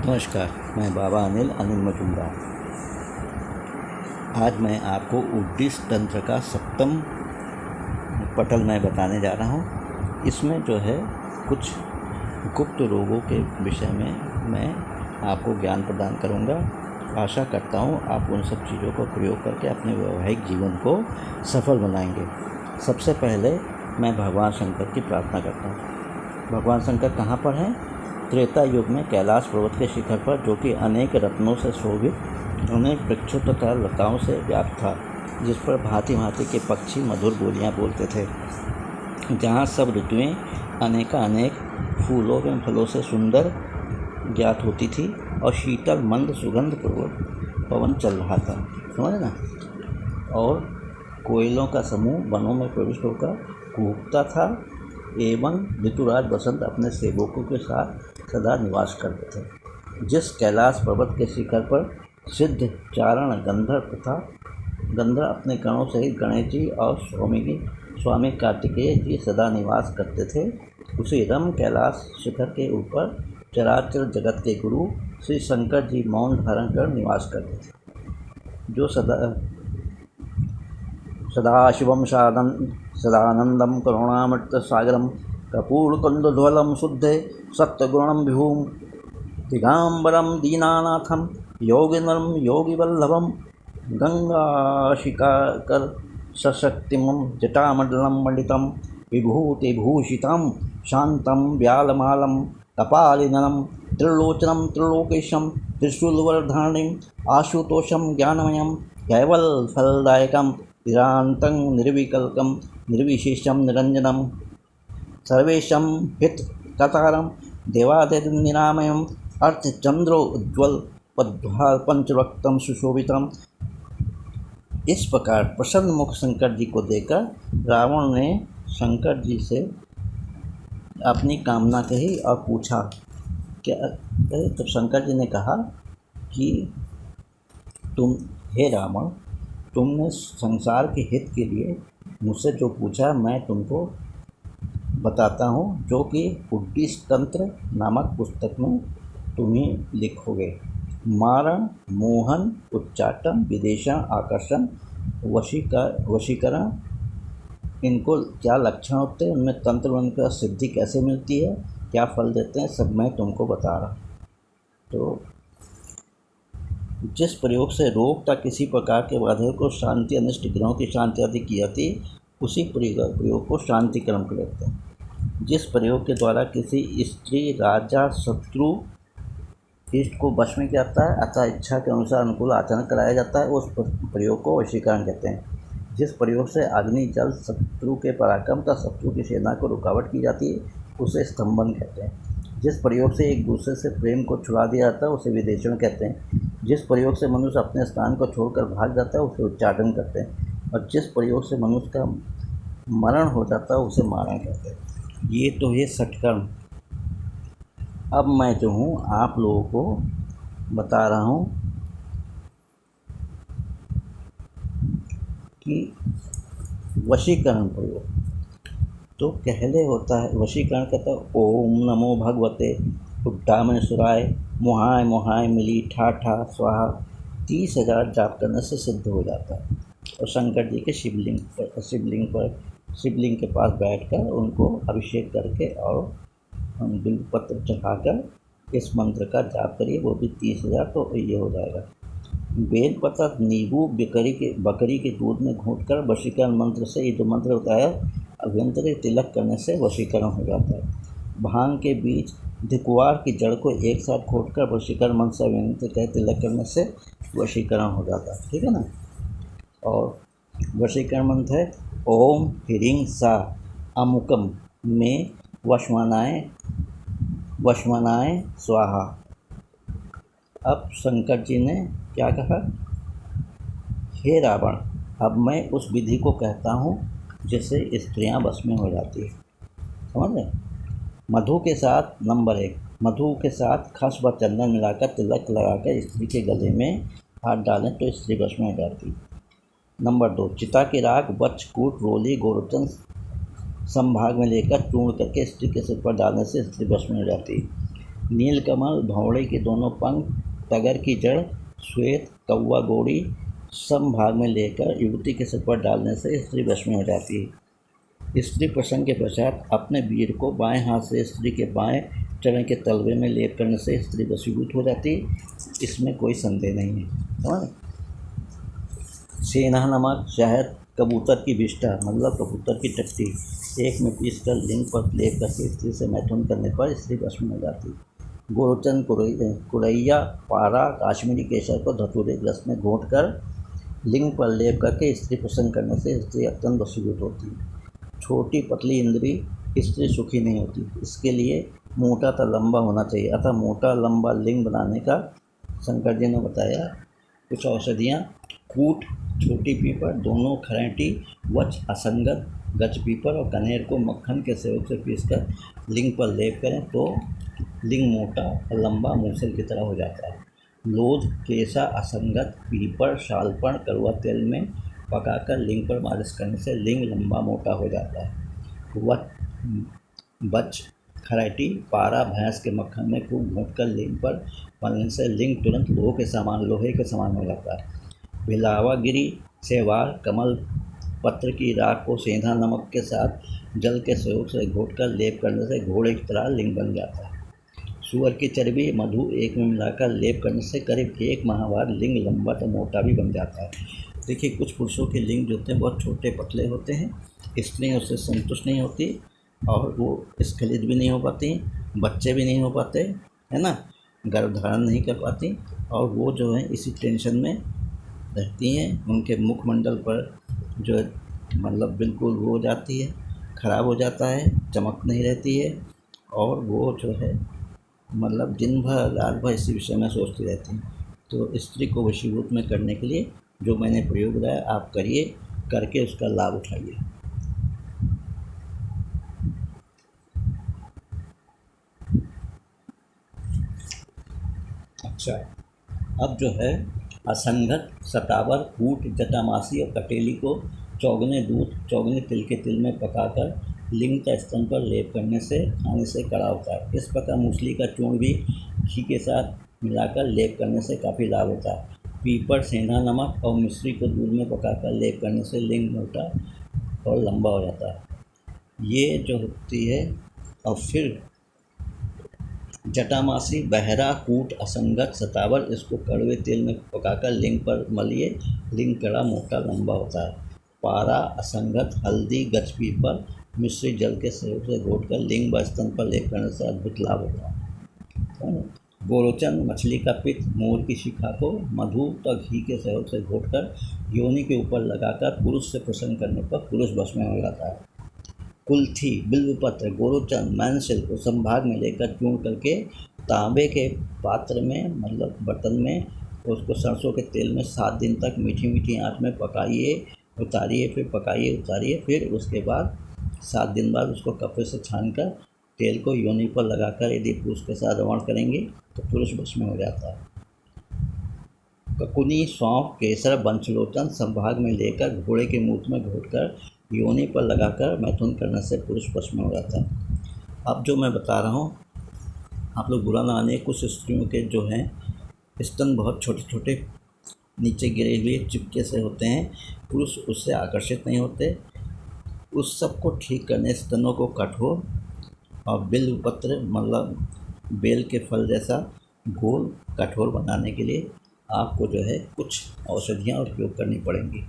नमस्कार, मैं बाबा अनिल मजूमदार। आज मैं आपको उद्दीष्ट तंत्र का सप्तम पटल मैं बताने जा रहा हूँ। इसमें जो है कुछ गुप्त रोगों के विषय में मैं आपको ज्ञान प्रदान करूँगा। आशा करता हूँ आप उन सब चीज़ों का प्रयोग करके अपने वैवाहिक जीवन को सफल बनाएंगे। सबसे पहले मैं भगवान शंकर की प्रार्थना करता हूँ। भगवान शंकर कहाँ पर हैं? त्रेता युग में कैलाश पर्वत के शिखर पर, जो कि अनेक रत्नों से शोभित, अनेक वृक्षों तथा लताओं से व्याप्त था, जिस पर भांति भांति के पक्षी मधुर बोलियां बोलते थे, जहाँ सब ऋतुएं अनेक फूलों एवं फलों से सुंदर ज्ञात होती थी और शीतल मंद सुगंध पूर्वक पवन चल रहा था, समझ ना। और कोयलों का समूह वनों में प्रविष्ट होकर कूकता था एवं ऋतुराज बसंत अपने सेवकों के साथ सदा निवास करते थे। जिस कैलाश पर्वत के शिखर पर सिद्ध चारण गंधर्व अपने गणों सहित गणेश जी और स्वामी कार्तिकेय जी सदा निवास करते थे, उसी रम कैलाश शिखर के ऊपर चराचर जगत के गुरु श्री शंकर जी मौन धारण कर निवास करते थे, जो सदाशिवं सदानंदं करुणामृतसागरं कर्पूरकन्दध्वलं शुद्धे सत्वगुणं विभुं दिगंबरं दीनानाथं योगिनरं योगिवल्लभं गंगाशिखाकर सशक्तिमं जटामण्डलं मंडितं विभूतिभूषितं शान्तं व्यालमालं कपालिनलं त्रिलोचनं त्रिलोकेशं त्रिशूलवरधारणीं आशुतोषं ज्ञानमयं कैवल्यफलदायकं निरान्तं निर्विकल्पं निर्विशेषं निरञ्जनं सर्वेशं हितकर्तारं देवादिनिरामयं अर्धचंद्रोज्ज्वल पंचवक्त्रं सुशोभितम्। इस प्रकार प्रसन्न मुख शंकर जी को देखकर रावण ने शंकर जी से अपनी कामना कही और पूछा क्या। तो शंकर जी ने कहा कि हे रावण, तुमने संसार के हित के लिए मुझसे जो पूछा मैं तुमको बताता हूँ, जो कि उद्दीष्ट तंत्र नामक पुस्तक में तुम्हें लिखोगे। मारण, मोहन, उच्चाटन, विदेशन, आकर्षण, वशीकरण, इनको क्या लक्षण होते हैं, उनमें तंत्र बनकर सिद्धि कैसे मिलती है, क्या फल देते हैं, सब मैं तुमको बता रहा हूँ। तो जिस प्रयोग से रोग तक किसी प्रकार के बाधक को शांति, अनिष्ट ग्रहों की शांति आदि की जाती, उसी प्रयोग को शांति क्रम कहते हैं। जिस प्रयोग के द्वारा किसी स्त्री, राजा, शत्रु, इष्ट को वश में किया जाता है अथवा इच्छा के अनुसार अनुकूल आचरण कराया जाता है, उस प्रयोग को वशीकरण कहते हैं। जिस प्रयोग से अग्नि, जल, शत्रु के पराक्रम तथा शत्रु की सेना को रुकावट की जाती है, उसे स्तंभन कहते हैं। जिस प्रयोग से एक दूसरे से प्रेम को छुड़ा दिया जाता है, उसे विदेशन कहते हैं। जिस प्रयोग से मनुष्य अपने स्थान को छोड़कर भाग जाता है, उसे उच्चाटन करते हैं। और जिस प्रयोग से मनुष्य का मरण हो जाता है, उसे मारण कहते हैं। ये तो है षटकर्म। अब मैं जो हूँ आप लोगों को बता रहा हूँ कि वशीकरण प्रयोग। तो पहले होता है वशीकरण, कहता है ओम नमो भगवते उड्डामनेश्वराय मोहाय मोहाय मिली ठा ठा स्वाहा। 30,000 जाप करने से सिद्ध हो जाता है। और शंकर जी के शिवलिंग के पास बैठकर उनको अभिषेक करके और बिल्वपत्र चढ़ाकर इस मंत्र का जाप करिए, वो भी 30,000, तो ये हो जाएगा। बेलपत्र, नींबू, बकरी के दूध में घोंटकर वशीकरण मंत्र से, ये जो मंत्र होता है अभ्यंतर तिलक करने से वशीकरण हो जाता है। भांग के बीज, धिकुआर की जड़ को एक साथ घोंटकर वशीकरण मंत्र से अभ्यंतर कह तिलक करने से वशीकरण हो जाता है, ठीक है ना। और वशीकरण मंत्र है ओम ह्रीं सा अमुकम में वशमनाय स्वाहा। अब शंकर जी ने क्या कहा, हे रावण, अब मैं उस विधि को कहता हूँ जिससे स्त्रियां वश में हो जाती है, समझ गए। मधु के साथ, नंबर 1, मधु के साथ खस व चंदन मिलाकर तिलक लगाकर स्त्री के गले में हाथ डालें तो स्त्री वश में हो जाती है। नंबर 2, चिता की राख, वक्षकूट, रोली, गोरोचन संभाग में लेकर चूर्ण करके स्त्री के सिर पर डालने से स्त्री वश में हो जाती है। नीलकमल, भौरे के दोनों पंख, तगर की जड़, श्वेत, कौवा गोड़ी सम भाग में लेकर युवती के सिर पर डालने से स्त्री वश में हो जाती है। स्त्री प्रसंग के पश्चात अपने वीर को बाएं हाथ से स्त्री के बाएं चरण के तलवे में लेप करने से स्त्री वशीभूत हो जाती है। इसमें कोई संदेह नहीं है। समझ? सेंधा नमक, शहद, कबूतर की विष्ठा मतलब कबूतर की टट्टी एक में पीस कर लिंग पर लेप करके स्त्री से मैथुन करने पर स्त्री वश में हो जाती है। गोरोचन, कुरैया, पारा, काश्मीरी केसर को धतूरे रस में घोट कर लिंग पर लेप करके स्त्री प्रसंग करने से स्त्री अत्यंत वशीभूत होती है। छोटी पतली इंद्री स्त्री सुखी नहीं होती, इसके लिए मोटा तथा लंबा होना चाहिए। अतः मोटा लंबा लिंग बनाने का शंकर जी ने बताया कुछ औषधियाँ। कूट, छोटी पीपर, दोनों खरेंटी, वच, असंगत, गच पीपर और कनेर को मक्खन के सेवक से पीसकर लिंग पर लेप करें तो लिंग मोटा और लंबा मूसल की तरह हो जाता है। लोध, केसा, असंगत, पीपर, शालपण कड़वा तेल में पकाकर लिंग पर मालिश करने से लिंग लंबा मोटा हो जाता है। बच, खराटी, पारा भैंस के मक्खन में खूब घोंटकर लिंग पर मलने से लिंग तुरंत लोहे के समान हो जाता है। बिलावागिरी, सेवार, कमल पत्र की राख को सेंधा नमक के साथ जल के सहयोग से घोटकर लेप करने से घोड़े की तरह लिंग बन जाता है। सूअर की चर्बी, मधु एक में मिलाकर लेप करने से करीब 1 माह बाद लिंग लंबा तो मोटा भी बन जाता है। देखिए, कुछ पुरुषों के लिंग जो होते हैं बहुत छोटे पतले होते हैं, स्त्रियाँ उससे संतुष्ट नहीं होती और वो स्खलित भी नहीं हो पाती, बच्चे भी नहीं हो पाते, है ना, गर्भधारण नहीं कर पाती और वो जो है इसी टेंशन में रहती हैं। उनके मुखमंडल पर जो मतलब बिल्कुल वो हो जाती है, ख़राब हो जाता है, चमक नहीं रहती है और वो जो है मतलब दिन भर रात भर इसी विषय में सोचती रहती हैं। तो स्त्री को वशीभूत में करने के लिए जो मैंने प्रयोग बताया आप करिए, करके उसका लाभ उठाइए। अच्छा, अब जो है असंगत, सतावर, कूट, जटामासी और कटेली को चौगने दूध, चौगने तिल के तिल में पकाकर लिंग का स्तन पर लेप करने से खाने से कड़ा होता है। इस प्रकार मूसली का चूर्ण भी घी के साथ मिलाकर लेप करने से काफ़ी लाभ होता है। पीपर, सेंधा नमक और मिश्री को दूध में पकाकर लेप करने से लिंग मोटा और लंबा हो जाता है। ये जो होती है। और फिर जटामासी, बहरा, कूट, असंगत, सतावर इसको कड़वे तेल में पकाकर लिंग पर मलिए, लिंग कड़ा मोटा लंबा होता है। पारा, असंगत, हल्दी, गजपीपर, मिश्री जल के सहयोग से घोटकर लिंग व स्तन पर लेप करने से अद्भुत लाभ होता है। गोरोचन, मछली का पित्त, मोर की शिखा को मधु तथा घी के सहयोग से घोटकर योनि के ऊपर लगाकर पुरुष से प्रसन्न करने पर पुरुष वश में हो जाता है। कुल्थी, बिल्वपत्र, गोरोचन, मैनसिल को संभाग में लेकर चूर्ण करके तांबे के पात्र में मतलब बर्तन में उसको सरसों के तेल में 7 दिन तक मीठी मीठी आंच में पकाइए, उतारिए, फिर पकाइए, उतारिए, फिर उसके बाद 7 दिन बाद उसको कपड़े से छानकर तेल को योनि पर लगाकर यदि पुरुष के साथ रवण करेंगे तो पुरुष वश में हो जाता है। ककुनी, सौंफ, केसर, बंचलोचन संभाग में लेकर घोड़े के मूत्र में घोटकर योनि पर लगाकर मैथुन करने से पुरुष वश में हो जाता है। अब जो मैं बता रहा हूँ आप लोग बुरा ना मानिए, कुछ स्त्रियों के जो हैं स्तन बहुत छोटे छोटे नीचे गिरे हुए चिपके से होते हैं, पुरुष उससे आकर्षित नहीं होते। उस सब को ठीक करने, स्तनों को कठोर और बिल्वपत्र मतलब बेल के फल जैसा गोल कठोर बनाने के लिए आपको जो है कुछ औषधियाँ उपयोग करनी पड़ेंगी।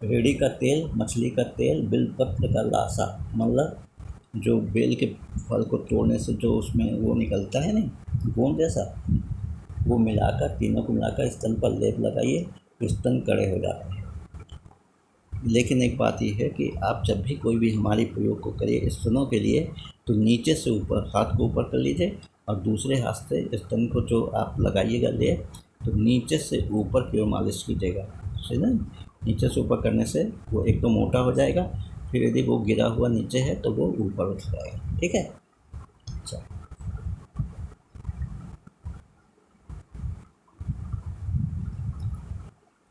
रेड़ी का तेल, मछली का तेल, बिल्वपत्र का लासा मतलब जो बेल के फल को तोड़ने से जो उसमें वो निकलता है ना गोंद जैसा, वो मिलाकर तीनों को मिलाकर स्तन पर लेप लगाइए, स्तन कड़े हो जाते हैं। लेकिन एक बात यह है कि आप जब भी कोई भी हमारी प्रयोग को करिए स्तनों के लिए तो नीचे से ऊपर हाथ को ऊपर कर लीजिए और दूसरे हाथ से स्तन को जो आप लगाइएगा लेप तो नीचे से ऊपर की ओर मालिश कीजिएगा, सही ना। नीचे से ऊपर करने से वो एक तो मोटा हो जाएगा, फिर यदि वो गिरा हुआ नीचे है तो वो ऊपर उठ जाएगा, ठीक है। अच्छा,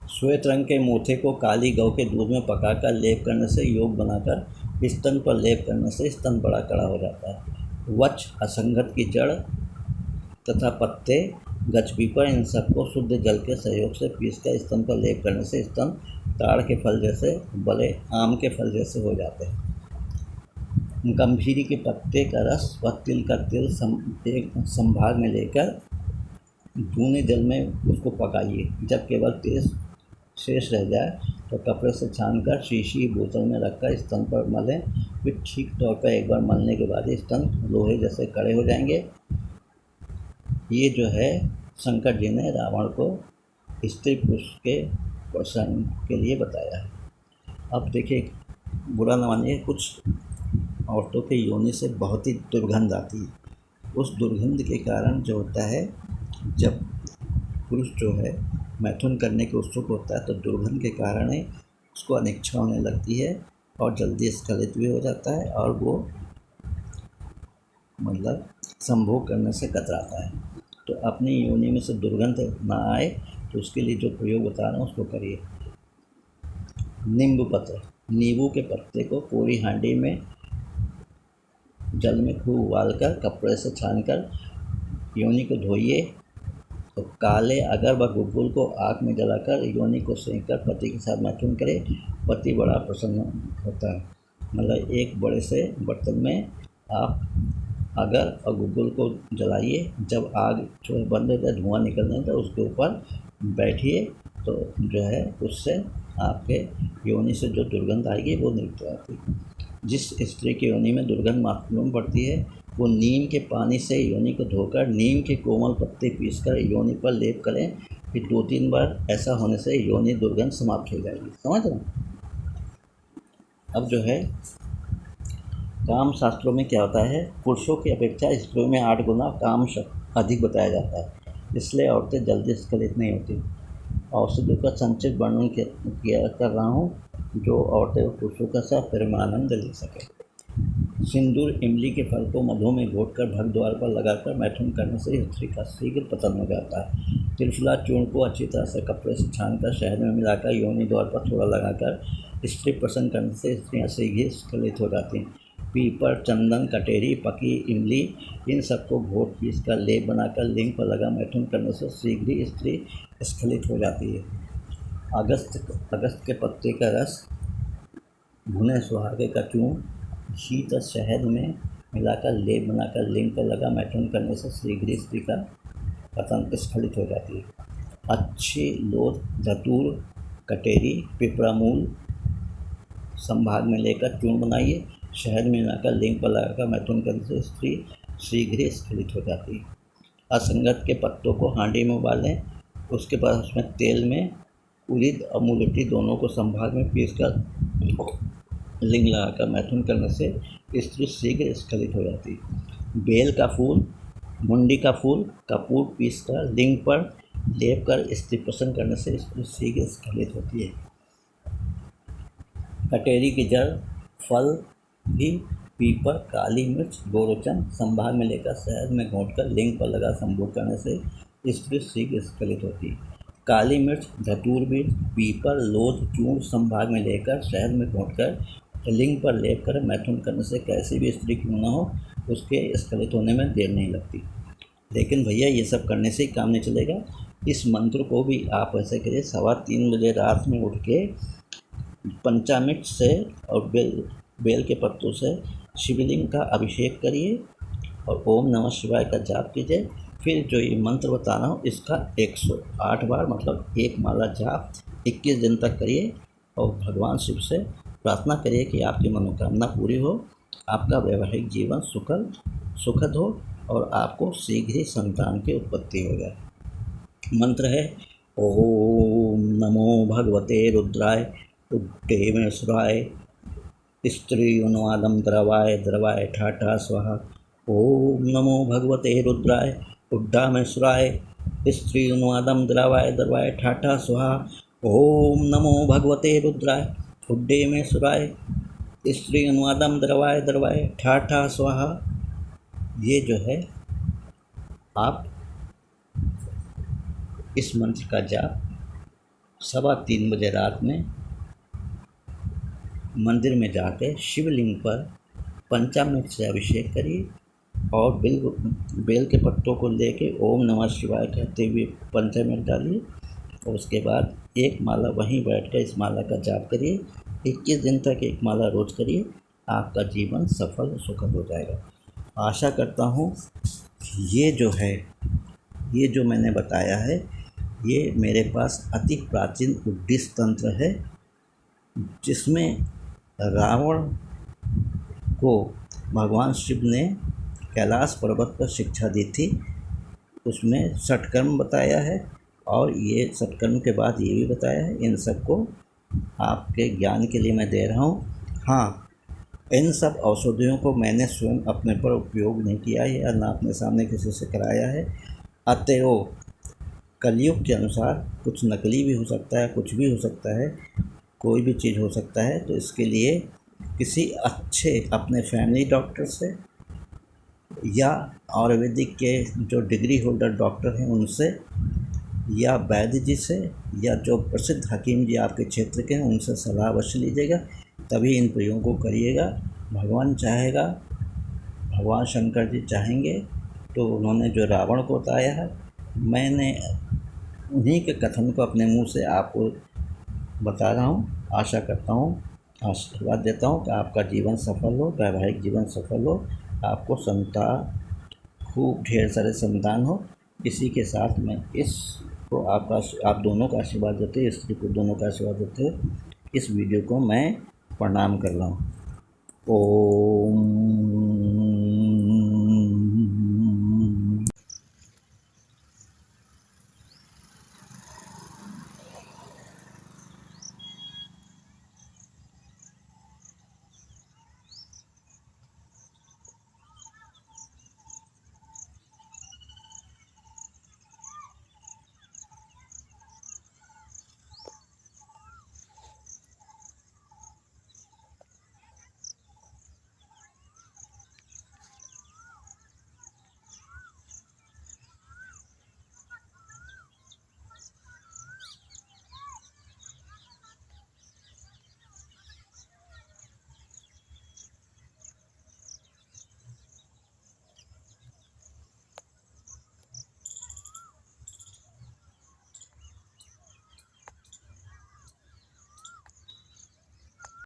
श्वेत रंग के मोथे को काली गौ के दूध में पकाकर लेप करने से योग बनाकर स्तन पर लेप करने से स्तन बड़ा कड़ा हो जाता है। वृक्ष, असंगत की जड़ तथा पत्ते, गजपीपल, इन सबको शुद्ध जल के सहयोग से पीसकर स्तन पर लेप करने से स्तन ताड़ के फल जैसे, बड़े आम के फल जैसे हो जाते हैं। गंभीरी के पत्ते का रस व तिल का तेल एक संभाग में लेकर धुने जल में उसको पकाइए। जब केवल तेल शेष रह जाए तो कपड़े से छानकर शीशी बोतल में रखकर स्तन पर मलें। फिर ठीक तौर पर एक बार मलने के बाद स्तन लोहे जैसे कड़े हो जाएंगे। ये जो है शंकर जी ने रावण को स्त्री पुरुष के पोषण के लिए बताया है। अब देखिए, बुरा न मानिए, कुछ औरतों के योनि से बहुत ही दुर्गंध आती है। उस दुर्गंध के कारण जो होता है, जब पुरुष जो है मैथुन करने के उत्सुक होता है तो दुर्गंध के कारण ही उसको अनिच्छा होने लगती है और जल्दी स्खलित भी हो जाता है और वो मतलब संभोग करने से कतराता है। तो अपनी योनि में से दुर्गंध ना आए तो उसके लिए जो प्रयोग बता रहा हूँ उसको करिए। नींबू पत्र, नींबू के पत्ते को पूरी हांडी में जल में खूब उबालकर कपड़े से छानकर योनि को धोइए। तो काले अगर व गुग्गुल को आग में जलाकर योनि को सेंककर पति के साथ मैथुन करे। पति बड़ा प्रसन्न होता है। मतलब एक बड़े से बर्तन में आप अगर और गुग्गुल को जलाइए। जब आग जो बंद हो जाए, धुआं निकलने तो उसके ऊपर बैठिए, तो जो है उससे आपके योनि से जो दुर्गंध आएगी वो निकल जाती है। जिस स्त्री की योनि में दुर्गंध मालूम पड़ती है वो नीम के पानी से योनि को धोकर नीम के कोमल पत्ते पीसकर योनि पर लेप करें। फिर 2-3 बार ऐसा होने से योनि दुर्गंध समाप्त हो जाएगी। समझ रहे हैं? अब जो है काम शास्त्रों में क्या होता है, पुरुषों की अपेक्षा स्त्रियों में 8 गुना काम अधिक बताया जाता है, इसलिए औरतें जल्दी स्खलित नहीं होती। औषधियों का संक्षिप्त वर्णन किया कर रहा हूँ जो औरतें और पुरुषों का साथ परमानंद ले सके। सिंदूर इमली के फल को मधु में घोटकर भग द्वार पर लगाकर मैथुन करने से स्त्री का शीघ्र पतन हो जाता है। त्रिफला चूर्ण को अच्छी तरह से कपड़े से छानकर शहद में मिलाकर योनि द्वार पर थोड़ा लगाकर स्त्री प्रसन्न करने से स्त्रियाँ शीघ्र स्खलित हो जाती हैं। पीपल, चंदन, कटेरी, पकी इमली, इन सबको घोट पीस कर लेप बनाकर लिंग पर लगा मैथुन करने से शीघ्र ही स्त्री स्खलित हो जाती है। अगस्त के पत्ते का रस, भुने सुहागे का चूर्ण, शीत शहद में मिलाकर लेप बनाकर लिंग पर लगा मैथुन करने से शीघ्र स्त्री का पतन स्खलित हो जाती है। अच्छी लोथ, धतूर, कटेरी, पिपरामूल संभाग में लेकर चूर्ण बनाइए। शहद में मिलाकर लिंग पर लगाकर मैथुन करने से स्त्री शीघ्र स्खलित हो जाती है। असंगत के पत्तों को हांडी में उबालें। उसके बाद उसमें तेल में उड़ीद और मूंगफली दोनों को संभाग में पीसकर लिंग लगाकर मैथुन करने से स्त्री शीघ्र स्खलित हो जाती है। बेल का फूल, मुंडी का फूल, कपूर पीसकर लिंग पर लेप कर स्त्री प्रसन्न करने से स्त्री शीघ्र स्खलित होती है। कटेरी की जड़, फल भी, पीपल, काली मिर्च, गोरोचन संभाग में लेकर शहद में घोंटकर लिंग पर लगा संभोग करने से स्त्री शीघ्र स्खलित होती है। काली मिर्च, धतूर बीज, पीपल, लोध चूर्ण संभाग में लेकर शहद में घोंटकर लिंग पर लेप कर मैथुन करने से कैसी भी स्त्री क्यों न हो उसके स्खलित होने में देर नहीं लगती। लेकिन भैया ये सब करने से ही काम नहीं चलेगा। इस मंत्र को भी आप ऐसे करिए, 3:15 बजे रात में उठ के पंचामृत से और बेल के पत्तों से शिवलिंग का अभिषेक करिए और ओम नमः शिवाय का जाप कीजिए। फिर जो ये मंत्र बता रहा हूँ इसका 108 बार मतलब एक माला जाप 21 दिन तक करिए और भगवान शिव से प्रार्थना करिए कि आपकी मनोकामना पूरी हो, आपका वैवाहिक जीवन सुखद हो और आपको शीघ्र ही संतान की उत्पत्ति हो जाए। मंत्र है ओम नमो भगवते रुद्राय उड्डेमेश्वराय स्त्री अनुवादम द्रवाय द्रवाय ठाठा स्वाहा। ओम नमो भगवते रुद्राय उड्डामेश्वराय स्त्री अनुवादम द्रवाय द्रवाय ठाठा स्वाहा। ओम नमो भगवते रुद्राय उड्डेमेश्वराय स्त्री अनुवादम द्रवाय द्रवाय ठाठा स्वाहा। ये जो है आप इस मंत्र का जाप 3:15 बजे रात में मंदिर में जाकर शिवलिंग पर पंचामृत से अभिषेक करिए और बेल के पत्तों को लेके ओम नमः शिवाय कहते हुए पंचे में डालिए और उसके बाद एक माला वहीं बैठकर इस माला का जाप करिए। 21 दिन तक एक माला रोज करिए, आपका जीवन सफल और सुखद हो जाएगा। आशा करता हूँ ये जो है, ये जो मैंने बताया है, ये मेरे पास अति प्राचीन उद्दिष्ट तंत्र है, जिसमें रावण को भगवान शिव ने कैलाश पर्वत पर शिक्षा दी थी। उसमें षटकर्म बताया है और ये षटकर्म के बाद ये भी बताया है। इन सबको आपके ज्ञान के लिए मैं दे रहा हूँ। हाँ, इन सब औषधियों को मैंने स्वयं अपने पर उपयोग नहीं किया है या ना अपने सामने किसी से कराया है। अतएव कलयुग के अनुसार कुछ नकली भी हो सकता है, कुछ भी हो सकता है, कोई भी चीज़ हो सकता है। तो इसके लिए किसी अच्छे अपने फैमिली डॉक्टर से या आयुर्वेदिक के जो डिग्री होल्डर डॉक्टर हैं उनसे, या वैद्य जी से, या जो प्रसिद्ध हकीम जी आपके क्षेत्र के हैं उनसे सलाह अवश्य लीजिएगा, तभी इन प्रयोगों को करिएगा। भगवान चाहेगा, भगवान शंकर जी चाहेंगे तो उन्होंने जो रावण को बताया है, मैंने उन्हीं के कथन को अपने मुंह से आपको बता रहा हूँ। आशा करता हूँ, आशीर्वाद देता हूँ कि आपका जीवन सफल हो, वैवाहिक जीवन सफल हो, आपको संतान, खूब ढेर सारे संतान हो। इसी के साथ मैं इसको आप दोनों का आशीर्वाद देते हुए, स्त्री को दोनों का आशीर्वाद देते हुए इस वीडियो को मैं प्रणाम कर रहा हूँ। ओम